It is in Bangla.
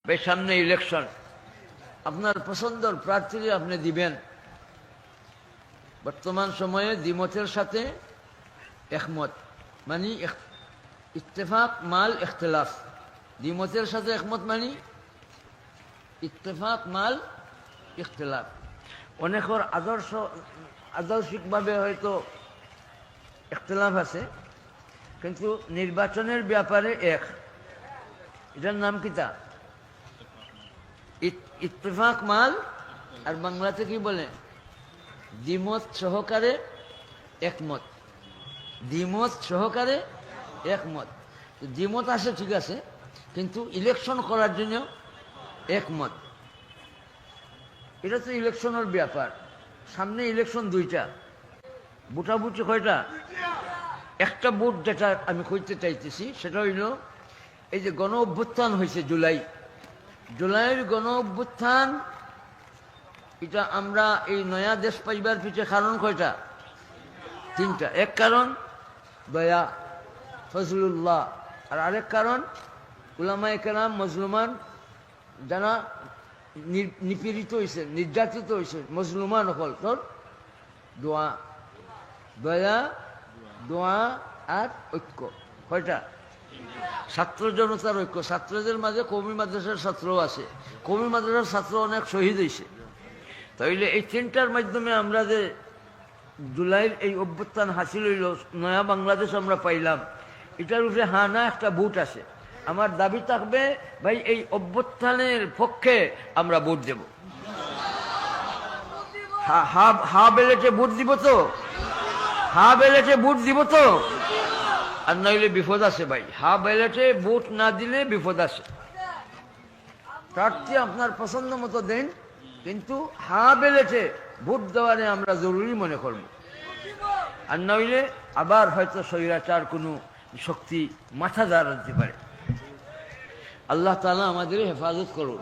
সামনে ইলেকশন, আপনার পছন্দের প্রার্থীকে আপনি দিবেন। বর্তমান সময়ে দ্বিমতের সাথে একমত, মানে ইত্তেফাক মাল ইখতিলাফ। দ্বিমতের সাথে একমত মানে ইত্তেফাক মাল ইখতিলাফ। অনেকের আদর্শিকভাবে হয়তো ইখতিলাফ আছে, কিন্তু নির্বাচনের ব্যাপারে এক। এটার নাম কিতা? ইত্তেফাক মাল, আর বাংলাতে কি বলে? দ্বিমত সহকারে একমত। দ্বিমত সহকারে একমত। দ্বিমত আসে ঠিক আছে, কিন্তু ইলেকশন করার জন্য একমত। এটা তো ইলেকশনের ব্যাপার। সামনে ইলেকশন দুইটা, বুটাবুটি কয়টা? একটা ভোট যেটা আমি কইতে চাইতেছি সেটা হইল এই যে গণ অভ্যুত্থান হয়েছে জুলাইয়ের গণ অভ্যুত্থান। এটা আমরা এই নয়া দেশ পাইবার পিছিয়ে কারণ কয়টা? তিনটা। এক কারণ দয়া, ফজলুল্লাহ, আর আরেক কারণ উলামায়ে কেরাম মজলুমান যারা নিপীড়িত হয়েছে, নির্যাতিত হয়েছে, মজলুমান হল তোর দোয়া, দয়া, দোয়া আর ঐক্য। কয়টা? ছাত্র জনতার ঐক্য। ছাত্রদের মাঝে কওমি মাদ্রাসার ছাত্রও আছে, কওমি মাদ্রাসার ছাত্র অনেক শহীদ হয়েছে। তাইলে এই তিনটার মাধ্যমে আমরা যে জুলাইয়ের এই অভ্যুত্থান হাসিল হইল, নয়া বাংলাদেশ আমরা পাইলাম, এটার উপরে হা না একটা ভোট আছে। আমার দাবি থাকবে ভাই এই অভ্যুত্থানের পক্ষে আমরা ভোট দেব। হা বেলেটে ভোট দিব তো? হা বেলেটে ভোট দিব তো? আর নইলে বিপদ আছে ভাই। হা বেলেটে ভোট না দিলে বিপদ আছে। প্রার্থী আপনার পছন্দ মতো দেন, কিন্তু হা বেলেটে ভোট দেওয়ারে আমরা জরুরি মনে করব। আর নইলে আবার হয়তো স্বৈরাচার কোনো শক্তি মাথা দাঁড়াতে পারে। আল্লাহ তাআলা আমাদের হেফাজত করুন।